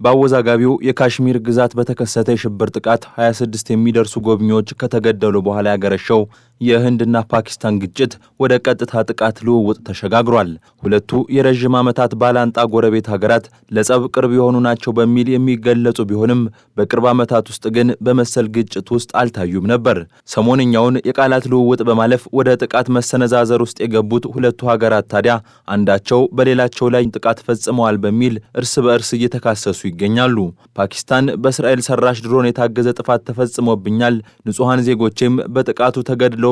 በአወዛጋቢው የካሽሚር ግዛት በተከሰተ የሽብር ጥቃት 26 የሚደርሱ ጎብኚዎች ከተገደሉ በኋላ ያገረሸው የህንድና ፓኪስታን ግጭት ወደ ቀጥታ ጥቃት ልውውጥ ተሸጋግሯል። ሁለቱ የረጅም ዓመታት ባላንጣ ጎረቤት ሀገራት ለጸብ ቅርብ የሆኑ ናቸው በሚል የሚገለጹ ቢሆንም በቅርብ ዓመታት ውስጥ ግን በመሰል ግጭት ውስጥ አልታዩም ነበር። ሰሞንኛውን የቃላት ልውውጥ በማለፍ ወደ ጥቃት መሰነዛዘር ውስጥ የገቡት ሁለቱ ሀገራት ታዲያ አንዳቸው በሌላቸው ላይ ጥቃት ፈጽመዋል በሚል እርስ በእርስ እየተካሰሱ ይገኛሉ። ፓኪስታን በእስራኤል ሰራሽ ድሮን የታገዘ ጥፋት ተፈጽሞብኛል፣ ንጹሃን ዜጎቼም በጥቃቱ ተገድለውብኛል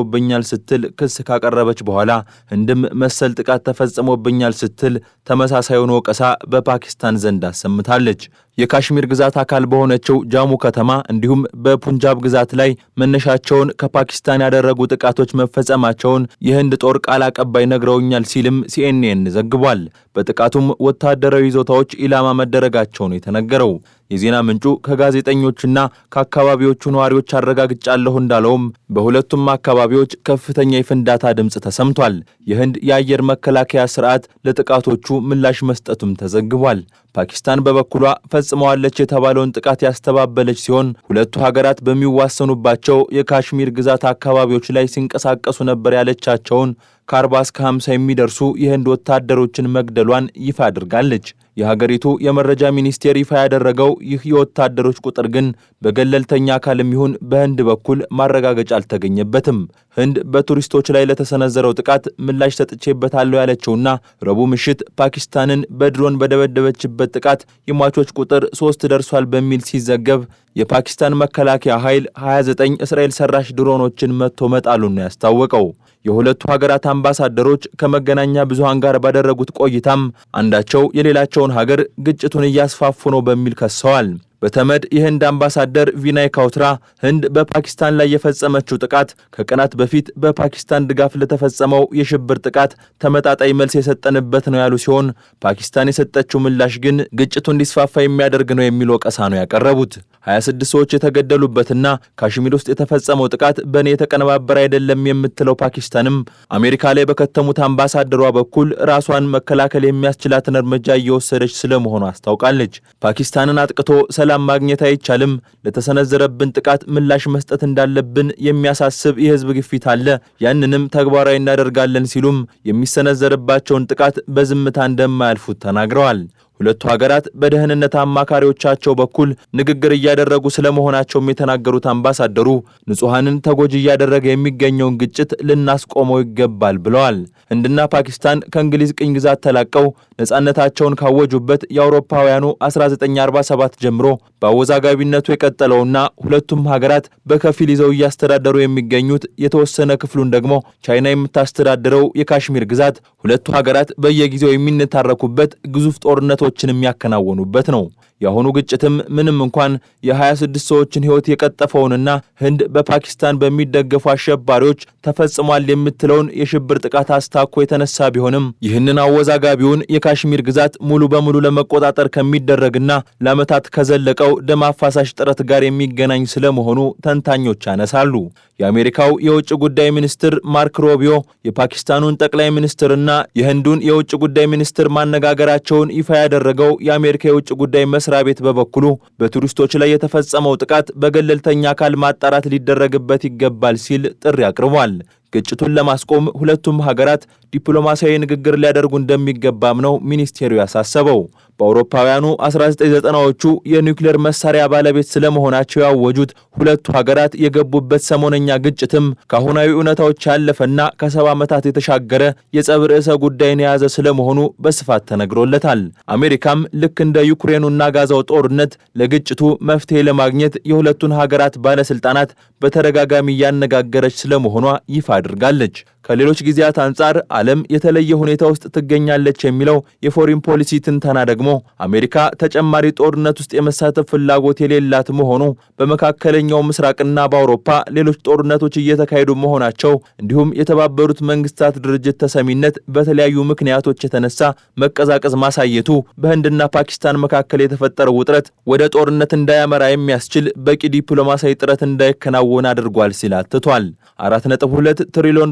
ስትል ክስ ካቀረበች በኋላ ህንድም መሰል ጥቃት ተፈጽሞብኛል ስትል ተመሳሳዩን ወቀሳ በፓኪስታን ዘንድ አሰምታለች። የካሽሚር ግዛት አካል በሆነችው ጃሙ ከተማ እንዲሁም በፑንጃብ ግዛት ላይ መነሻቸውን ከፓኪስታን ያደረጉ ጥቃቶች መፈጸማቸውን የህንድ ጦር ቃል አቀባይ ነግረውኛል ሲልም ሲኤንኤን ዘግቧል። በጥቃቱም ወታደራዊ ይዞታዎች ኢላማ መደረጋቸው ነው የተነገረው። የዜና ምንጩ ከጋዜጠኞችና ከአካባቢዎቹ ነዋሪዎች አረጋግጫለሁ እንዳለውም በሁለቱም አካባቢዎች ከፍተኛ የፍንዳታ ድምፅ ተሰምቷል። የህንድ የአየር መከላከያ ስርዓት ለጥቃቶቹ ምላሽ መስጠቱም ተዘግቧል። ፓኪስታን በበኩሏ ፈጽመዋለች የተባለውን ጥቃት ያስተባበለች ሲሆን ሁለቱ ሀገራት በሚዋሰኑባቸው የካሽሚር ግዛት አካባቢዎች ላይ ሲንቀሳቀሱ ነበር ያለቻቸውን ከ40 እስከ 50 የሚደርሱ የህንድ ወታደሮችን መግደሏን ይፋ አድርጋለች። የሀገሪቱ የመረጃ ሚኒስቴር ይፋ ያደረገው ይህ የወታደሮች ቁጥር ግን በገለልተኛ አካልም ይሁን በህንድ በኩል ማረጋገጫ አልተገኘበትም። ህንድ በቱሪስቶች ላይ ለተሰነዘረው ጥቃት ምላሽ ሰጥቼበታለሁ ያለችውና ረቡዕ ምሽት ፓኪስታንን በድሮን በደበደበችበት ጥቃት የሟቾች ቁጥር 3 ደርሷል በሚል ሲዘገብ የፓኪስታን መከላከያ ኃይል 29 እስራኤል ሰራሽ ድሮኖችን መትቶ መጣሉን ነው ያስታወቀው። የሁለቱ ሀገራት አምባሳደሮች ከመገናኛ ብዙሃን ጋር ባደረጉት ቆይታም አንዳቸው የሌላቸውን ሀገር ግጭቱን እያስፋፉ ነው በሚል ከሰዋል። በተመድ የህንድ አምባሳደር ቪናይ ካውትራ ህንድ በፓኪስታን ላይ የፈጸመችው ጥቃት ከቀናት በፊት በፓኪስታን ድጋፍ ለተፈጸመው የሽብር ጥቃት ተመጣጣኝ መልስ የሰጠንበት ነው ያሉ ሲሆን ፓኪስታን የሰጠችው ምላሽ ግን ግጭቱ እንዲስፋፋ የሚያደርግ ነው የሚል ወቀሳ ነው ያቀረቡት። 26 ሰዎች የተገደሉበትና ካሽሚር ውስጥ የተፈጸመው ጥቃት በእኔ የተቀነባበረ አይደለም የምትለው ፓኪስታንም አሜሪካ ላይ በከተሙት አምባሳደሯ በኩል ራሷን መከላከል የሚያስችላትን እርምጃ እየወሰደች ስለመሆኑ አስታውቃለች። ፓኪስታንን አጥቅቶ ሰላም ማግኘት አይቻልም፣ ለተሰነዘረብን ጥቃት ምላሽ መስጠት እንዳለብን የሚያሳስብ የህዝብ ግፊት አለ፣ ያንንም ተግባራዊ እናደርጋለን ሲሉም የሚሰነዘርባቸውን ጥቃት በዝምታ እንደማያልፉት ተናግረዋል። ሁለቱ ሀገራት በደህንነት አማካሪዎቻቸው በኩል ንግግር እያደረጉ ስለመሆናቸውም የተናገሩት አምባሳደሩ ንጹሃንን ተጎጂ እያደረገ የሚገኘውን ግጭት ልናስቆመው ይገባል ብለዋል። ህንድና ፓኪስታን ከእንግሊዝ ቅኝ ግዛት ተላቀው ነጻነታቸውን ካወጁበት የአውሮፓውያኑ 1947 ጀምሮ በአወዛጋቢነቱ የቀጠለውና ሁለቱም ሀገራት በከፊል ይዘው እያስተዳደሩ የሚገኙት የተወሰነ ክፍሉን ደግሞ ቻይና የምታስተዳድረው የካሽሚር ግዛት ሁለቱ ሀገራት በየጊዜው የሚነታረኩበት ግዙፍ ጦርነቶችን የሚያከናውኑበት ነው። የአሁኑ ግጭትም ምንም እንኳን የ26 ሰዎችን ህይወት የቀጠፈውንና ህንድ በፓኪስታን በሚደገፉ አሸባሪዎች ተፈጽሟል የምትለውን የሽብር ጥቃት አስታኮ የተነሳ ቢሆንም ይህንን አወዛጋቢውን የካሽሚር ግዛት ሙሉ በሙሉ ለመቆጣጠር ከሚደረግና ለዓመታት ከዘለቀው ደም አፋሳሽ ጥረት ጋር የሚገናኝ ስለመሆኑ ተንታኞች ያነሳሉ። የአሜሪካው የውጭ ጉዳይ ሚኒስትር ማርክ ሮቢዮ የፓኪስታኑን ጠቅላይ ሚኒስትርና የህንዱን የውጭ ጉዳይ ሚኒስትር ማነጋገራቸውን ይፋ ያደረገው የአሜሪካ የውጭ ጉዳይ መስሪያ ቤት በበኩሉ በቱሪስቶች ላይ የተፈጸመው ጥቃት በገለልተኛ አካል ማጣራት ሊደረግበት ይገባል ሲል ጥሪ አቅርቧል። ግጭቱን ለማስቆም ሁለቱም ሀገራት ዲፕሎማሲያዊ ንግግር ሊያደርጉ እንደሚገባም ነው ሚኒስቴሩ ያሳሰበው። በአውሮፓውያኑ 1990ዎቹ የኒውክሌር መሳሪያ ባለቤት ስለመሆናቸው ያወጁት ሁለቱ ሀገራት የገቡበት ሰሞነኛ ግጭትም ከአሁናዊ እውነታዎች ያለፈና ከ70 ዓመታት የተሻገረ የጸብ ርዕሰ ጉዳይን የያዘ ስለመሆኑ በስፋት ተነግሮለታል። አሜሪካም ልክ እንደ ዩክሬኑና ጋዛው ጦርነት ለግጭቱ መፍትሄ ለማግኘት የሁለቱን ሀገራት ባለስልጣናት በተደጋጋሚ እያነጋገረች ስለመሆኗ ይፋ አድርጋለች። ከሌሎች ጊዜያት አንጻር ዓለም የተለየ ሁኔታ ውስጥ ትገኛለች የሚለው የፎሪን ፖሊሲ ትንተና ደግሞ አሜሪካ ተጨማሪ ጦርነት ውስጥ የመሳተፍ ፍላጎት የሌላት መሆኑ፣ በመካከለኛው ምስራቅና በአውሮፓ ሌሎች ጦርነቶች እየተካሄዱ መሆናቸው እንዲሁም የተባበሩት መንግስታት ድርጅት ተሰሚነት በተለያዩ ምክንያቶች የተነሳ መቀዛቀዝ ማሳየቱ በህንድና ፓኪስታን መካከል የተፈጠረው ውጥረት ወደ ጦርነት እንዳያመራ የሚያስችል በቂ ዲፕሎማሲያዊ ጥረት እንዳይከናወን አድርጓል ሲል አትቷል። $4.2 ትሪሊዮን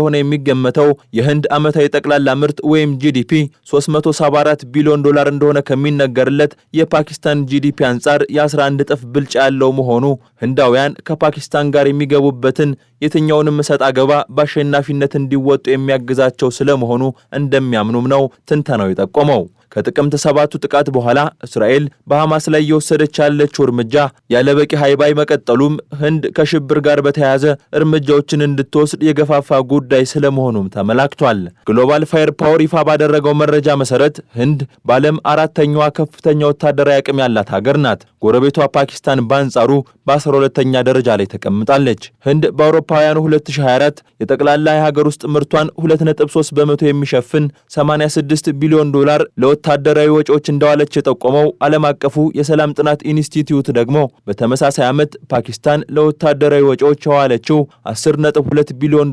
እንደሆነ የሚገመተው የህንድ ዓመታዊ ጠቅላላ ምርት ወይም ጂዲፒ $374 ቢሊዮን እንደሆነ ከሚነገርለት የፓኪስታን ጂዲፒ አንጻር የ11 እጥፍ ብልጫ ያለው መሆኑ ህንዳውያን ከፓኪስታን ጋር የሚገቡበትን የትኛውንም ሰጣ ገባ በአሸናፊነት እንዲወጡ የሚያግዛቸው ስለመሆኑ እንደሚያምኑም ነው ትንተናው የጠቆመው። ከጥቅምት 7ቱ ጥቃት በኋላ እስራኤል በሐማስ ላይ እየወሰደች ያለችው እርምጃ ያለበቂ ሃይባይ መቀጠሉም ህንድ ከሽብር ጋር በተያያዘ እርምጃዎችን እንድትወስድ የገፋፋ ጉዳይ ስለመሆኑም ተመላክቷል። ግሎባል ፋየር ፓወር ይፋ ባደረገው መረጃ መሰረት ህንድ በዓለም አራተኛዋ ከፍተኛ ወታደራዊ አቅም ያላት ሀገር ናት። ጎረቤቷ ፓኪስታን በአንጻሩ በ12ኛ ደረጃ ላይ ተቀምጣለች። ህንድ በአውሮፓውያኑ 2024 የጠቅላላ የሀገር ውስጥ ምርቷን 2.3 በመቶ የሚሸፍን $86 ቢሊዮን ለወታደራዊ ወጪዎች እንዳዋለች የጠቆመው ዓለም አቀፉ የሰላም ጥናት ኢንስቲትዩት ደግሞ በተመሳሳይ ዓመት ፓኪስታን ለወታደራዊ ወጪዎች ያዋለችው $10.2 ቢሊዮን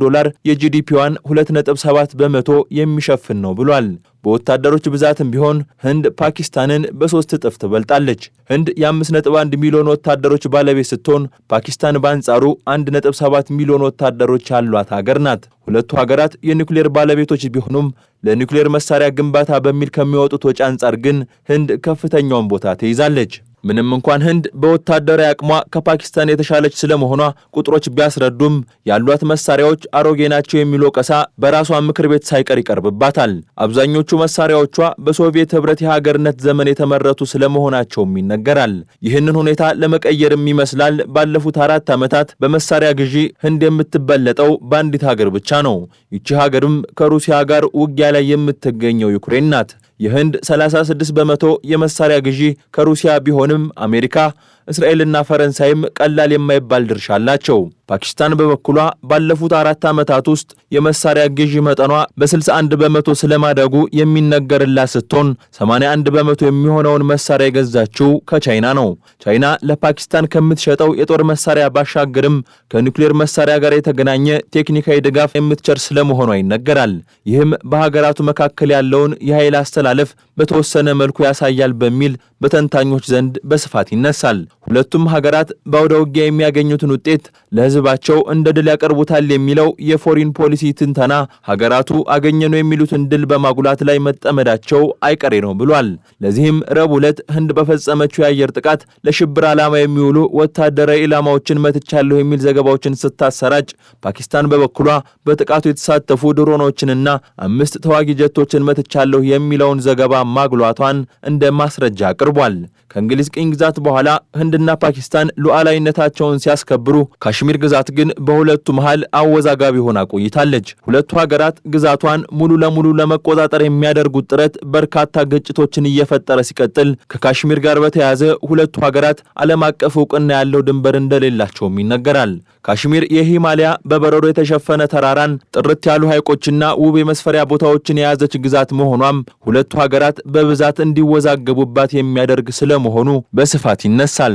የጂዲፒዋን 2.7 በመቶ የሚሸፍን ነው ብሏል። በወታደሮች ብዛትም ቢሆን ህንድ ፓኪስታንን በ3 እጥፍ ትበልጣለች። ህንድ የ5.1 ሚሊዮን ወታደሮች ባለቤት ስትሆን ፓኪስታን በአንጻሩ 1.7 ሚሊዮን ወታደሮች ያሏት ሀገር ናት። ሁለቱ ሀገራት የኒውክሌር ባለቤቶች ቢሆኑም ለኒውክሌር መሳሪያ ግንባታ በሚል ከሚወጡት ወጪ አንጻር ግን ህንድ ከፍተኛውን ቦታ ትይዛለች። ምንም እንኳን ህንድ በወታደራዊ አቅሟ ከፓኪስታን የተሻለች ስለመሆኗ ቁጥሮች ቢያስረዱም ያሏት መሳሪያዎች አሮጌ ናቸው የሚል ወቀሳ በራሷ ምክር ቤት ሳይቀር ይቀርብባታል። አብዛኞቹ መሳሪያዎቿ በሶቪየት ህብረት የሀገርነት ዘመን የተመረቱ ስለመሆናቸውም ይነገራል። ይህንን ሁኔታ ለመቀየርም ይመስላል ባለፉት 4 ዓመታት በመሳሪያ ግዢ ህንድ የምትበለጠው በአንዲት ሀገር ብቻ ነው። ይቺ ሀገርም ከሩሲያ ጋር ውጊያ ላይ የምትገኘው ዩክሬን ናት። የህንድ 36 በመቶ የመሳሪያ ግዢ ከሩሲያ ቢሆንም አሜሪካ፣ እስራኤልና ፈረንሳይም ቀላል የማይባል ድርሻ አላቸው። ፓኪስታን በበኩሏ ባለፉት 4 ዓመታት ውስጥ የመሳሪያ ግዢ መጠኗ በ61 በመቶ ስለማደጉ የሚነገርላት ስትሆን 81 በመቶ የሚሆነውን መሳሪያ የገዛችው ከቻይና ነው። ቻይና ለፓኪስታን ከምትሸጠው የጦር መሳሪያ ባሻገርም ከኒውክሌር መሳሪያ ጋር የተገናኘ ቴክኒካዊ ድጋፍ የምትቸር ስለመሆኗ ይነገራል። ይህም በሀገራቱ መካከል ያለውን የኃይል አስተላለፍ በተወሰነ መልኩ ያሳያል በሚል በተንታኞች ዘንድ በስፋት ይነሳል። ሁለቱም ሀገራት በአውደ ውጊያ የሚያገኙትን ውጤት ለህዝባቸው እንደ ድል ያቀርቡታል የሚለው የፎሪን ፖሊሲ ትንተና ሀገራቱ አገኘነው የሚሉትን ድል በማጉላት ላይ መጠመዳቸው አይቀሬ ነው ብሏል። ለዚህም ረቡዕ ዕለት ህንድ በፈጸመችው የአየር ጥቃት ለሽብር ዓላማ የሚውሉ ወታደራዊ ኢላማዎችን መትቻለሁ የሚል ዘገባዎችን ስታሰራጭ፣ ፓኪስታን በበኩሏ በጥቃቱ የተሳተፉ ድሮኖችንና 5 ተዋጊ ጀቶችን መትቻለሁ የሚለውን ዘገባ ማጉላቷን እንደ ማስረጃ አቅርቧል። ከእንግሊዝ ቅኝ ግዛት በኋላ ህንድና ፓኪስታን ሉዓላዊነታቸውን ሲያስከብሩ ካሽሚር ግዛት ግን በሁለቱ መሃል አወዛጋቢ ሆና ቆይታለች። ሁለቱ ሀገራት ግዛቷን ሙሉ ለሙሉ ለመቆጣጠር የሚያደርጉት ጥረት በርካታ ግጭቶችን እየፈጠረ ሲቀጥል፣ ከካሽሚር ጋር በተያያዘ ሁለቱ ሀገራት ዓለም አቀፍ እውቅና ያለው ድንበር እንደሌላቸውም ይነገራል። ካሽሚር የሂማሊያ በበረዶ የተሸፈነ ተራራን፣ ጥርት ያሉ ሐይቆችና ውብ የመስፈሪያ ቦታዎችን የያዘች ግዛት መሆኗም ሁለቱ ሀገራት በብዛት እንዲወዛገቡባት የሚያደርግ ስለመሆኑ በስፋት ይነሳል።